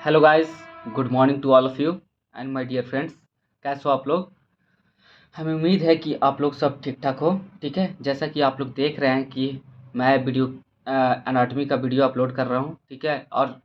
Hello guys, good morning to all of you and my dear friends. कैसे हो आप लोग? हमें उम्मीद है कि आप लोग सब ठीक ठाक हो। ठीक है, जैसा कि आप लोग देख रहे हैं कि मैं वीडियो एनाटॉमी का वीडियो अपलोड कर रहा हूँ। ठीक है, और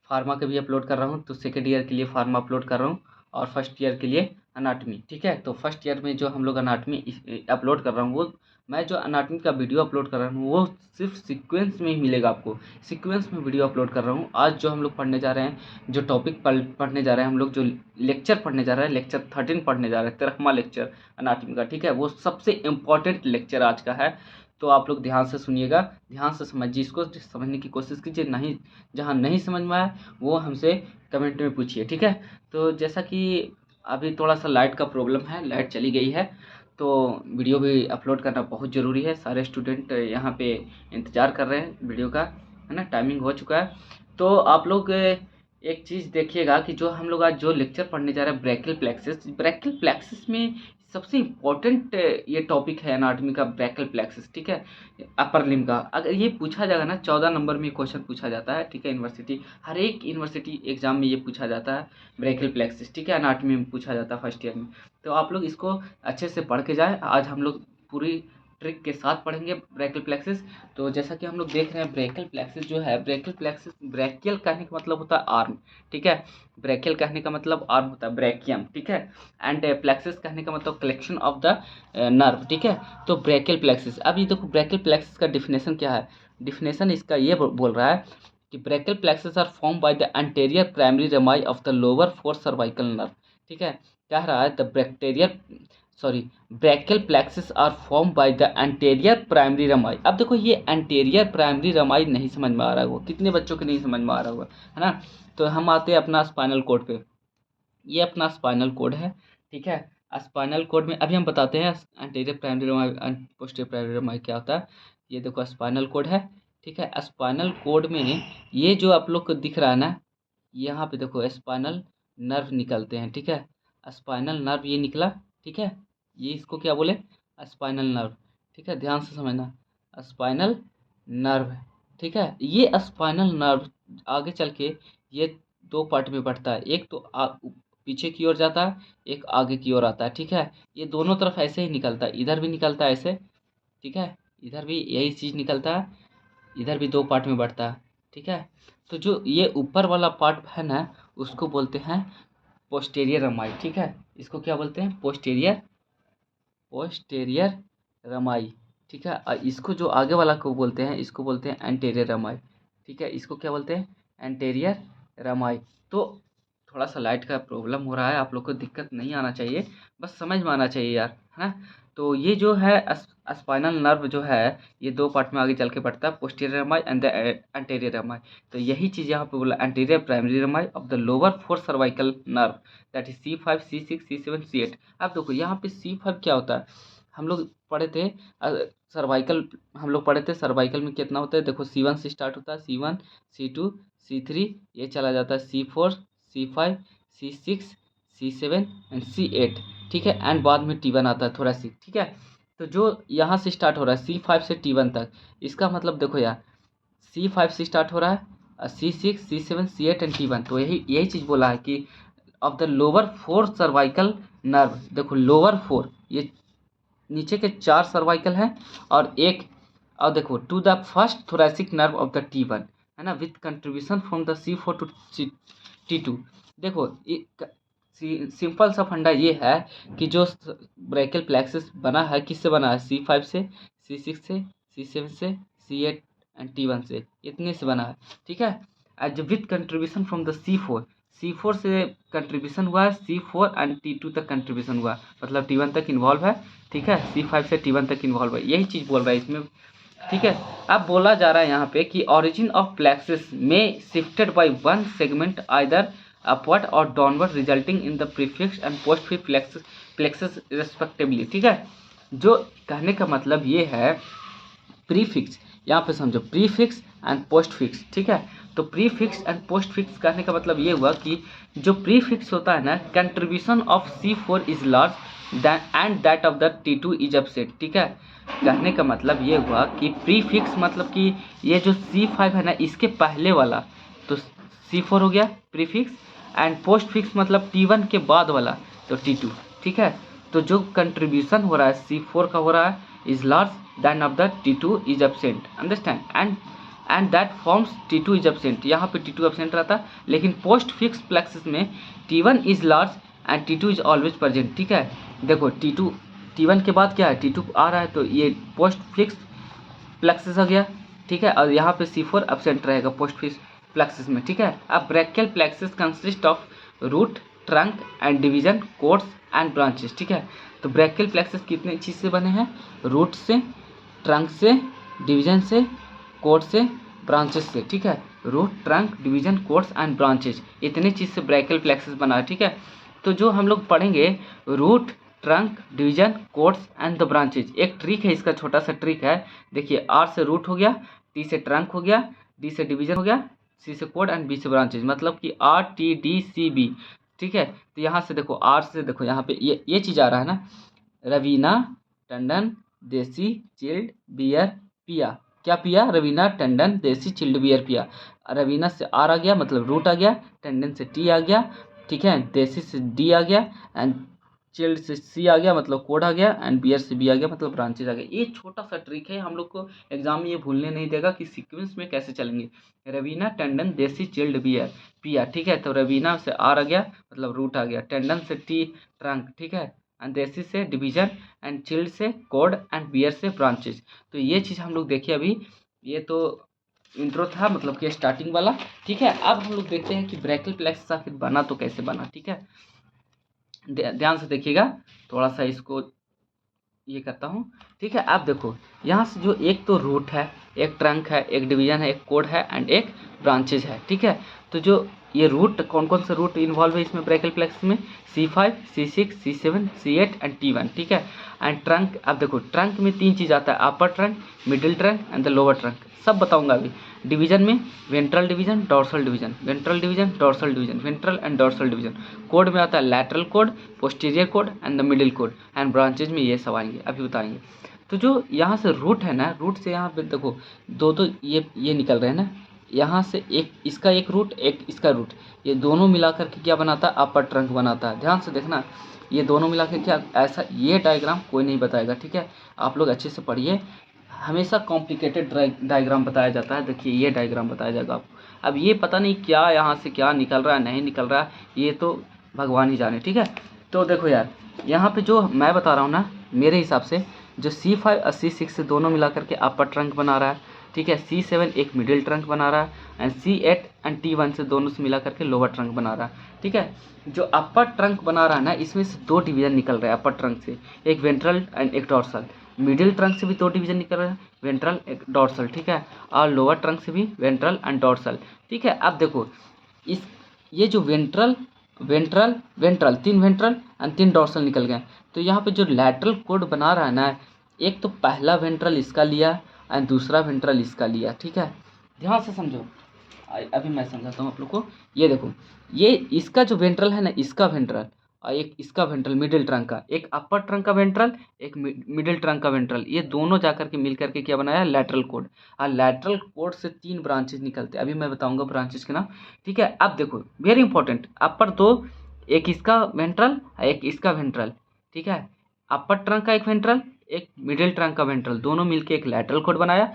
फार्मा का भी अपलोड कर रहा हूँ। तो सेकेंड ईयर के लिए फार्मा अपलोड कर रहा हूँ और फर्स्ट ईयर के लिए एनाटॉमी। ठीक है, तो फर्स्ट ईयर में जो हम लोग एनाटॉमी अपलोड कर रहा हूँ, वो मैं जो एनाटॉमी का वीडियो अपलोड कर रहा हूँ वो सिर्फ सीक्वेंस में ही मिलेगा आपको। सीक्वेंस में वीडियो अपलोड कर रहा हूँ। आज जो हम लोग पढ़ने जा रहे हैं, जो टॉपिक पढ़ने जा रहे हैं, हम लोग जो लेक्चर पढ़ने जा रहे हैं, लेक्चर 13 पढ़ने जा रहे हैं, 13वां लेक्चर एनाटॉमी का। ठीक है, वो सबसे इम्पोर्टेंट लेक्चर आज का है। तो आप लोग ध्यान से सुनिएगा, ध्यान से समझिए, इसको समझने की कोशिश कीजिए। नहीं, जहाँ नहीं समझ में आया वो हमसे कमेंट में पूछिए। ठीक है, तो जैसा कि अभी थोड़ा सा लाइट का प्रॉब्लम है, लाइट चली गई है, तो वीडियो भी अपलोड करना बहुत ज़रूरी है। सारे स्टूडेंट यहाँ पे इंतज़ार कर रहे हैं वीडियो का, है ना। टाइमिंग हो चुका है। तो आप लोग एक चीज़ देखिएगा कि जो हम लोग आज जो लेक्चर पढ़ने जा रहे हैं, ब्रैकियल प्लेक्सिस में सबसे इम्पोर्टेंट ये टॉपिक है एनाटॉमी का, ब्रैकियल प्लेक्सिस। ठीक है, अपर लिम्ब का अगर ये पूछा जाएगा ना, 14 नंबर में क्वेश्चन पूछा जाता है। ठीक है, यूनिवर्सिटी, हर एक यूनिवर्सिटी एग्जाम में ये पूछा जाता है, ब्रैकियल प्लेक्सिस। ठीक है, एनाटॉमी में पूछा जाता है फर्स्ट ईयर में। तो आप लोग इसको अच्छे से पढ़ के जाएँ। आज हम लोग पूरी ट्रिक के साथ पढ़ेंगे ब्रैकियल प्लेक्सिस। तो जैसा कि हम लोग देख रहे हैं, ब्रैकियल प्लेक्सिस जो है, ब्रैकियल प्लेक्सिस, ब्रैकियल कहने का मतलब होता है आर्म। ठीक है, ब्रैकियल कहने का मतलब आर्म होता है, ब्रैकियम। ठीक है, एंड प्लेक्सिस कहने का मतलब कलेक्शन ऑफ द नर्व। ठीक है, तो ब्रैकियल प्लेक्सिस, अब ये देखो ब्रैकियल प्लेक्सिस का डिफिनेशन क्या है। डिफिनेशन इसका ये बोल रहा है कि brachial plexus are form by the anterior primary rami of the lower four cervical nerve. ठीक है, कह रहा है the brachial plexus are form by the anterior primary rami. अब देखो ये एंटीरियर प्राइमरी रमाई नहीं समझ में आ रहा होगा, कितने बच्चों को नहीं समझ में आ रहा होगा, है ना। तो हम आते हैं अपना स्पाइनल कोड पे। ये अपना स्पाइनल कोड है। ठीक है, स्पाइनल कोड में अभी हम बताते हैं anterior primary Ramai and posterior primary Ramai क्या होता है। ये देखो स्पाइनल कोड है। ठीक है, स्पाइनल कोड में ये जो आप लोग को दिख रहा है ना, यहाँ पे देखो स्पाइनल नर्व निकलते हैं। ठीक है, स्पाइनल नर्व ये निकला। ठीक है, ये इसको क्या बोले, स्पाइनल नर्व। ठीक है, ध्यान से समझना, स्पाइनल नर्व। ठीक है, ये स्पाइनल नर्व आगे चल के ये दो पार्ट में बढ़ता है। एक तो पीछे की ओर जाता है, एक आगे की ओर आता है। ठीक है, ये दोनों तरफ ऐसे ही निकलता है, इधर भी निकलता है ऐसे। ठीक है, इधर भी यही चीज़ निकलता है, इधर भी दो पार्ट में बढ़ता है। ठीक है, तो जो ये ऊपर वाला पार्ट है ना, उसको बोलते हैं पोस्टीरियर रमाई। ठीक है, इसको क्या बोलते हैं, पोस्टीरियर रमाई। ठीक है, और इसको जो आगे वाला को बोलते हैं, इसको बोलते हैं एंटीरियर रमाई। ठीक है, इसको क्या बोलते हैं, एंटीरियर रमाई। तो थोड़ा सा लाइट का प्रॉब्लम हो रहा है, आप लोग को दिक्कत नहीं आना चाहिए, बस समझ में आना चाहिए यार, है ना। तो ये जो है स्पाइनल नर्व जो है, ये दो पार्ट में आगे चल के बढ़ता है, posterior Ramai and the anterior Ramai. तो यही चीज़ यहाँ पे बोला, anterior primary rami of the lower four cervical nerve, that is C5 C6 C7 C8। अब देखो यहाँ पे C5 क्या होता है, हम लोग पढ़े थे सर्वाइकल, हम लोग पढ़े थे सर्वाइकल में कितना होता है। देखो C1 से स्टार्ट होता है, C1 C2 C3, ये चला जाता है C4 C5 C6 C7 and C8। ठीक है, एंड बाद में T1 आता है थोड़ा सी। ठीक है, तो जो यहाँ से स्टार्ट हो रहा है C5 से T1 तक, इसका मतलब देखो यार, C5 से स्टार्ट हो रहा है, C6 C7 C8 and T1। तो यही चीज़ बोला है कि of the lower four cervical nerve. देखो लोअर फोर, ये नीचे के चार सर्वाइकल हैं और एक, और देखो to the first thoracic nerve of the T1, है ना, with contribution from the C4 to T2। देखो सिंपल सा फंडा ये है कि जो ब्रैकियल प्लेक्सिस बना है, किससे बना है, C5 से, C6 से, C7 से, C8 एंड T1 से, इतने से बना है। ठीक है, as with contribution from the C4 से कंट्रीब्यूशन हुआ है, C4 एंड T2 तक कंट्रीब्यूशन हुआ, मतलब T1 तक इन्वॉल्व है। ठीक है, C5 से T1 तक इन्वॉल्व है, यही चीज़ बोल रहा है इसमें। ठीक है, अब बोला जा रहा है यहाँ पे कि ऑरिजिन ऑफ प्लेक्सिस में shifted by one segment either upward और downward resulting in the prefix and postfix plexus respectively. ठीक है, जो कहने का मतलब ये है, प्रीफिक्स, यहाँ पे समझो, प्रीफिक्स एंड पोस्टफिक्स। ठीक है, तो प्रीफिक्स एंड पोस्टफिक्स कहने का मतलब ये हुआ कि जो प्रीफिक्स होता है ना, contribution of C4 is large than and that of the T2 is upset. ठीक है, कहने का मतलब ये हुआ कि प्रीफिक्स मतलब कि ये जो C5 है ना, इसके पहले वाला, तो C4 हो गया प्रीफिक्स, एंड पोस्ट फिक्स मतलब T1 के बाद वाला तो T2, ठीक है। तो जो कंट्रीब्यूशन हो रहा है C4 का हो रहा है is large then of the T2 is absent, understand, and that forms T2 is absent. यहाँ पे T2 एब्सेंट रहता है, लेकिन पोस्ट फिक्स प्लेक्सिस में T1 is large and T2 is always present, ठीक है। देखो T1 के बाद क्या है, T2 आ रहा है, तो ये पोस्ट फिक्स प्लेक्सिस आ गया, ठीक है। और यहाँ पे C4 एब्सेंट रहेगा पोस्ट फिक्स प्लेक्सिस में, ठीक है। अब brachial plexus consist of root, trunk and division, cords and branches, ठीक है। तो ब्रैकियल प्लेक्सिस कितने चीज़ से बने हैं, रूट से, ट्रंक से, डिवीजन से, कोड से, ब्रांचेस से, ठीक है। Root, trunk, division, cords and branches, इतने चीज़ से ब्रैकियल प्लेक्सिस बना है, ठीक है। तो जो हम लोग पढ़ेंगे root, trunk, division, cords and the branches, एक ट्रिक है इसका, छोटा सा ट्रिक है। देखिए R से रूट हो गया, T से ट्रंक हो गया, D से डिवीजन हो गया, C से कोड एंड B से ब्रांचेज, मतलब कि RTDCB, ठीक है। तो यहाँ से देखो R से देखो यहाँ पे ये चीज़ आ रहा है ना, रवीना टंडन देसी चिल्ड बियर पिया, क्या पिया, रवीना टंडन देसी चिल्ड बियर पिया। रवीना से R आ गया मतलब रूट आ गया, टंडन से T आ गया, ठीक है, देसी से D आ गया, एंड चिल्ड से C आ गया मतलब कोड आ गया, एंड बियर से B आ गया मतलब ब्रांचेज आ गया। ये छोटा सा ट्रिक है, हम लोग को एग्जाम में ये भूलने नहीं देगा कि सीक्वेंस में कैसे चलेंगे। रवीना टंडन देसी चिल्ड बियर पिया, ठीक है। तो रवीना से R आ गया मतलब रूट आ गया, टंडन से T ट्रंक, ठीक है, एंड देसी से डिवीजन, एंड चिल्ड से कोड, एंड बियर से ब्रांचेज। तो ये चीज़ हम लोग देखिए अभी, ये तो इंट्रो था मतलब कि स्टार्टिंग वाला, ठीक है। अब हम लोग देखते हैं कि ब्रैकियल प्लेक्सिस आखिर बना तो कैसे बना, ठीक है। ध्यान से देखिएगा, थोड़ा सा इसको ये करता हूँ, ठीक है। आप देखो यहाँ से जो एक तो रूट है, एक ट्रंक है, एक डिवीजन है, एक कोड है, एंड एक ब्रांचेज है, ठीक है। तो जो ये रूट, कौन कौन से रूट इन्वॉल्व है इसमें ब्रैकियल प्लेक्सिस में, C5, C6, C7, C8 and T1, ठीक है। एंड ट्रंक, अब देखो ट्रंक में तीन चीज़ आता है, अपर trunk, middle trunk and the lower trunk, सब बताऊंगा अभी। डिवीजन में ventral division, dorsal division, ventral division, dorsal division, ventral and dorsal division. Code में आता है lateral code, posterior code and the middle code, and branches में ये सब आएंगे, अभी बताएंगे। तो जो यहाँ से रूट है ना, रूट से यहाँ पे देखो दो तो ये निकल रहे हैं ना, यहाँ से एक इसका एक रूट, एक इसका रूट, ये दोनों मिला करके क्या बनाता है, अपर ट्रंक बनाता है। ध्यान से देखना, ये दोनों मिला के क्या, ऐसा ये डायग्राम कोई नहीं बताएगा, ठीक है। आप लोग अच्छे से पढ़िए, हमेशा कॉम्प्लिकेटेड डायग्राम बताया जाता है। देखिए ये डायग्राम बताया जाएगा आपको, अब ये पता नहीं क्या यहाँ से क्या निकल रहा है, नहीं निकल रहा है, ये तो भगवान ही जाने, ठीक है। तो देखो यार, यहाँ पे जो मैं बता रहा हूँ ना, मेरे हिसाब से जो C5 और C6 से दोनों मिला करके अपर ट्रंक बना रहा है, ठीक है। C7 एक मिडिल ट्रंक बना रहा है, एंड C8 एंड T1 से दोनों से मिला करके लोअर ट्रंक बना रहा है, ठीक है। जो अपर ट्रंक बना रहा है ना, इसमें से दो डिवीजन निकल रहे हैं अपर ट्रंक से, एक वेंट्रल एंड एक डॉर्सल। मिडिल ट्रंक से भी दो डिवीजन निकल रहे हैं, वेंट्रल एक डॉर्सल, ठीक है। और लोअर ट्रंक से भी वेंट्रल एंड डॉर्सल, ठीक है। अब देखो इस ये जो वेंट्रल वेंट्रल वेंट्रल, तीन वेंट्रल एंड तीन डॉर्सल निकल गए। तो यहाँ पे जो लैटरल कोड बना रहा है ना, एक तो पहला वेंट्रल इसका लिया एंड दूसरा वेंट्रल इसका लिया, ठीक है। ध्यान से समझो, अभी मैं समझाता हूँ आप लोग को। ये देखो, ये इसका जो वेंट्रल है ना, इसका वेंट्रल, और एक इसका वेंट्रल मिडिल ट्रंक का, एक अपर ट्रंक का वेंट्रल, एक मिडिल ट्रंक का वेंट्रल, ये दोनों जाकर के मिल करके क्या बनाया, लैटरल कोड। और लैटरल कोड से तीन ब्रांचेज निकलते हैं, अभी मैं बताऊंगा ब्रांचेज के नाम, ठीक है। अब देखो वेरी इंपॉर्टेंट, अपर दो, एक इसका वेंट्रल, एक इसका वेंट्रल, ठीक है। अपर ट्रंक का एक वेंट्रल, एक मिडिल ट्रंक का वेंट्रल, दोनों मिलके एक लैटरल कोड बनाया।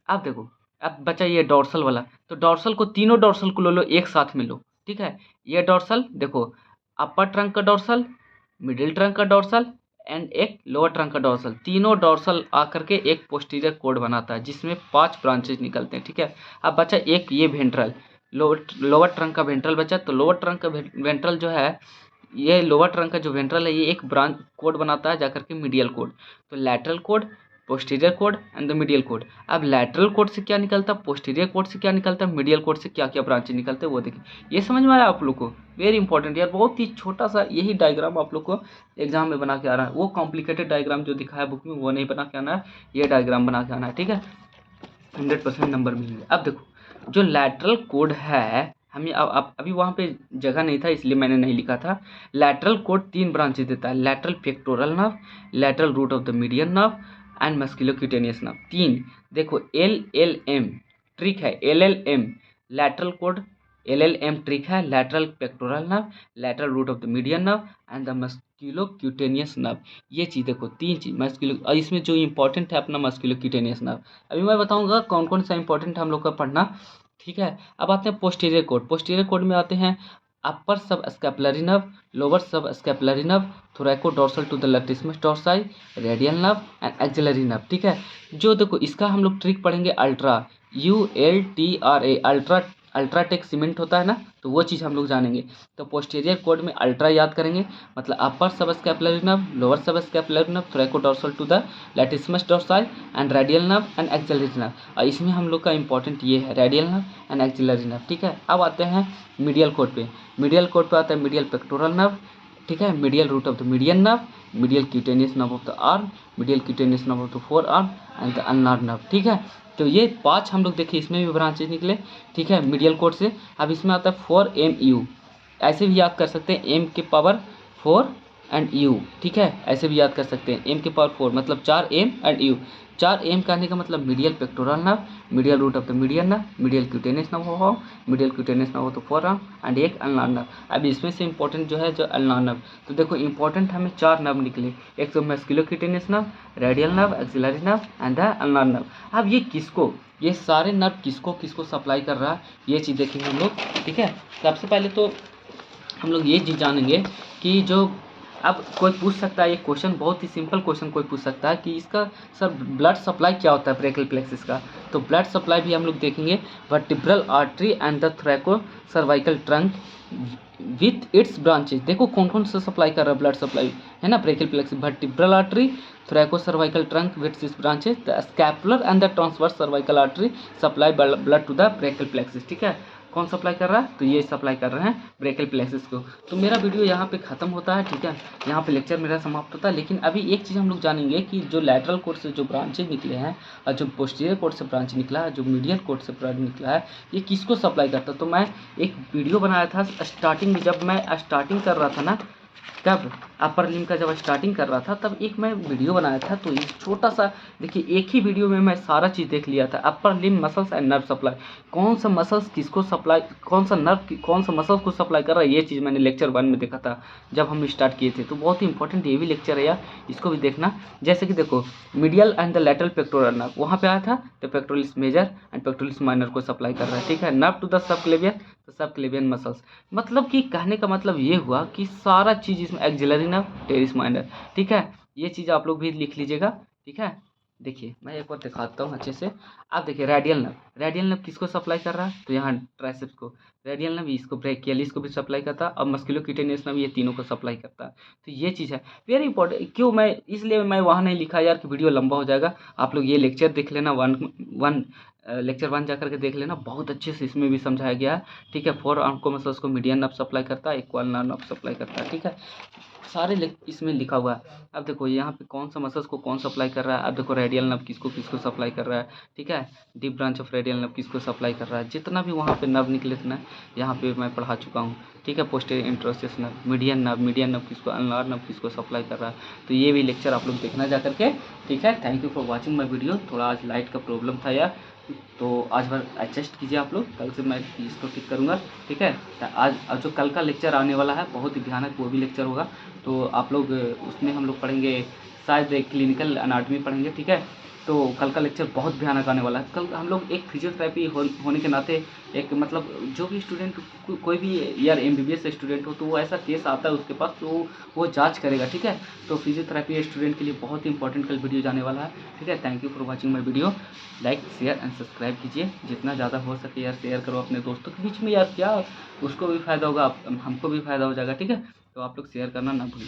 अब देखो, अब बचा ये डॉर्सल वाला, तो डॉर्सल को, तीनों डॉर्सल को लो एक साथ में लो, ठीक है। ये डॉर्सल देखो, अपर ट्रंक का डॉर्सल, मिडिल ट्रंक का डॉर्सल एंड एक लोअर ट्रंक का डॉर्सल, तीनों डॉर्सल आकर के एक पोस्टीरियर कोड बनाता है जिसमें 5 ब्रांचेज निकलते हैं, ठीक है। अब बचा एक ये वेंट्रल, लोअर ट्रंक का वेंट्रल बचा। तो लोअर ट्रंक का वेंट्रल जो है, ये लोअर ट्रंक का जो वेंट्रल है, ये एक ब्रांच कोड बनाता है जाकर के मीडियल कोड। तो lateral code, posterior code and the medial code. अब लैटरल कोड से क्या निकलता है, पोस्टीरियर कोड से क्या निकलता है, मीडियल कोड से क्या क्या ब्रांचेज निकलते हैं वो देखिए। ये समझ में आया आप लोग को, वेरी इंपॉर्टेंट यार, बहुत ही छोटा सा यही डायग्राम आप लोग को एग्जाम में बना के आ रहा है। वो कॉम्प्लिकेटेड डायग्राम जो दिखा है बुक में वो नहीं बना के आना है, ये डायग्राम बना के आना है, ठीक है। 100% नंबर मिलेंगे। अब देखो जो लैटरल कोड है, हमें अब अभी वहाँ पे जगह नहीं था इसलिए मैंने नहीं लिखा था। लैटरल कोड 3 ब्रांचेज देता है, lateral pectoral nerve, lateral root of the median nerve and musculocutaneous nerve, 3। देखो LLM ट्रिक है, LLM lateral cord LLM trick है lateral pectoral nerve, lateral root of the median nerve and the musculocutaneous nerve. ये चीज़ देखो, 3 चीज़ musculo, और इसमें जो important है अपना मस्क्यूलोक्यूटेनियस नर्व। अभी मैं बताऊंगा कौन कौन सा इंपॉर्टेंट है हम लोग का पढ़ना, ठीक है। अब आते हैं पोस्टीरियर कोड। पोस्टीरियर कोड में आते हैं अपर सब स्कैपुलरी nerve, lower subscapular nerve, thoracodorsal to the latissimus dorsi, radial nerve and axillary nerve, ठीक है। जो देखो इसका हम लोग ट्रिक पढ़ेंगे ultra, ULTRA, ultra, UltraTech cement होता है ना, तो वो चीज़ हम लोग जानेंगे। तो पोस्टीरियर कोड में अल्ट्रा याद करेंगे, मतलब अपर सब स्कैपुलरी nerve, lower subscapular nerve, thoracodorsal to the latissimus dorsi and radial nerve and axillary nerve. और इसमें हम लोग का इंपॉर्टेंट ये है radial nerve and axillary nerve, ठीक है। अब आते हैं मीडियल कोड पे। मीडियल कोड पे आता है मीडियल पेक्टोरल नर्व, ठीक है, medial root of the median nerve, medial cutaneous nerve of the arm, medial cutaneous nerve of the forearm and the ulnar nerve, ठीक है। तो ये 5 हम लोग देखिए इसमें भी ब्रांचेज निकले, ठीक है, मीडियल कोड से। अब इसमें आता है 4MU, ऐसे भी याद कर सकते हैं, M के पावर 4 एंड U, ठीक है, ऐसे भी याद कर सकते हैं, M के पावर 4 मतलब 4M एंड U। 4M कहने का मतलब medial pectoral nerve, medial root of the median nerve, medial cutaneous nerve हो, मीडियल क्यूटेनियस नर्व हो तो फोर आर्म एंड एक अल्नार नर्व। अब इसमें से इंपॉर्टेंट जो है जो अल्नार नर्व, तो देखो इंपॉर्टेंट हमें 4 नर्व निकले, एक तो musculocutaneous nerve, radial nerve, axillary nerve and the ulnar nerve. अब ये किसको, ये सारे नर्व किसको किसको सप्लाई कर रहा है, ये चीज़ देखेंगे हम लोग, ठीक है। सबसे पहले तो हम लोग ये चीज़ जानेंगे कि जो, अब कोई पूछ सकता है ये क्वेश्चन, बहुत ही सिंपल क्वेश्चन कोई पूछ सकता है कि इसका सर ब्लड सप्लाई क्या होता है ब्रेकियल प्लेक्सिस का, तो ब्लड सप्लाई भी हम लोग देखेंगे vertebral artery and the थ्रैको cervical trunk with its branches. देखो कौन कौन सा सप्लाई कर रहा है ब्लड सप्लाई, है ना, brachial plexus, vertebral artery, thyrocervical trunk with its branches, the scapular and the transverse cervical artery supply blood to the brachial plexus, ठीक है। कौन सप्लाई कर रहा है, तो ये सप्लाई कर रहे हैं ब्रेकियल प्लेक्सिस को। तो मेरा वीडियो यहाँ पे ख़त्म होता है, ठीक है, यहाँ पे लेक्चर मेरा समाप्त होता है। लेकिन अभी एक चीज़ हम लोग जानेंगे कि जो लैटरल कोड से जो ब्रांचेज निकले हैं और जो पोस्टीरियर कोड से ब्रांच निकला है, जो मीडियल कोड से ब्रांच निकला है, ये किसको सप्लाई करता है। तो मैं एक वीडियो बनाया था स्टार्टिंग में, जब मैं स्टार्टिंग कर रहा था ना, तब अपर लिम्ब का जब स्टार्टिंग कर रहा था तब एक मैं वीडियो बनाया था। तो एक छोटा सा देखिए, एक ही वीडियो में मैं सारा चीज़ देख लिया था, upper limb muscles and nerve supply, कौन सा मसल्स किसको सप्लाई, कौन सा नर्व कौन सा मसल्स को सप्लाई कर रहा है, ये चीज़ मैंने लेक्चर 1 में देखा था जब हम स्टार्ट किए थे। तो बहुत ही इंपॉर्टेंट ये भी लेक्चर है यार, इसको भी देखना। जैसे कि देखो medial and the lateral pectoral nerve, वहाँ पे आया था तो pectoralis major and pectoralis minor को सप्लाई कर रहा है, ठीक है। नर्व टू द सब क्लेवियन, तो सब क्लेवियन मसल्स, मतलब कि कहने का मतलब ये हुआ कि सारा चीज़ इसमें एक्सिलरी नर्व, टेरिस माइनर, ठीक है। ये चीज़ आप लोग भी लिख लीजिएगा, ठीक है। देखिए मैं एक बार दिखाता हूँ अच्छे से। आप देखिए रेडियल नर्व, रेडियल नर्व किसको सप्लाई कर रहा है, तो यहाँ ट्राइसेप्स को, रेडियल नर्व इसको, ब्रेकियलिस को भी सप्लाई करता है, और मस्कुलोक्यूटेनियस नर्व ये तीनों को सप्लाई करता है। तो ये चीज़ है वेरी इंपॉर्टेंट। क्यों मैं, इसलिए मैं वहाँ नहीं लिखा यार कि वीडियो लंबा हो जाएगा। आप लोग ये लेक्चर देख लेना, लेक्चर 1 जा करके देख लेना, बहुत अच्छे से इसमें भी समझाया गया है, ठीक है। फोर आर्म को मसल्स को मीडियन नर्व सप्लाई करता है, इक्वल नर्व सप्लाई करता है, ठीक है। सारे इसमें लिखा हुआ है। अब देखो यहाँ पे कौन सा मसल्स को कौन सप्लाई कर रहा है। अब देखो रेडियल नर्व किसको किसको सप्लाई कर रहा है, ठीक है। Deep branch of radial nerve किसको सप्लाई कर रहा है, जितना भी वहाँ पे नर्व निकले थे ना, यहाँ पे मैं पढ़ा चुका हूँ, ठीक है। पोस्टीरियर इंटरोस्टेस नर्व, मीडियन नर्व किसको, अल्नार नर्व किसको सप्लाई कर रहा है। तो ये भी लेक्चर आप लोग देखना जा करके, ठीक है। Thank you for watching my video. थोड़ा आज लाइट का प्रॉब्लम था यार, तो आज भर एडजस्ट कीजिए आप लोग, कल से मैं इसको ठीक करूँगा, ठीक है। आज जो कल का लेक्चर आने वाला है बहुत ही भयानक, वो भी लेक्चर होगा, तो आप लोग उसमें हम लोग पढ़ेंगे शायद क्लिनिकल एनाटॉमी पढ़ेंगे, ठीक है। तो कल का लेक्चर बहुत भयानक आने वाला है। कल हम लोग एक फिजियोथेरेपी होने के नाते, एक मतलब जो भी स्टूडेंट, कोई भी यार MBBS स्टूडेंट हो तो वो ऐसा केस आता है उसके पास, तो वो जांच करेगा, ठीक है। तो फिजियोथेरेपी स्टूडेंट के लिए बहुत ही इंपॉर्टेंट कल वीडियो जाने वाला है, ठीक है। Thank you for watching my video. Like share and subscribe कीजिए, जितना ज़्यादा हो सके यार शेयर करो अपने दोस्तों के बीच में यार, क्या उसको भी फ़ायदा होगा, हमको भी फ़ायदा हो जाएगा, ठीक है। तो आप लोग शेयर करना ना भूलें।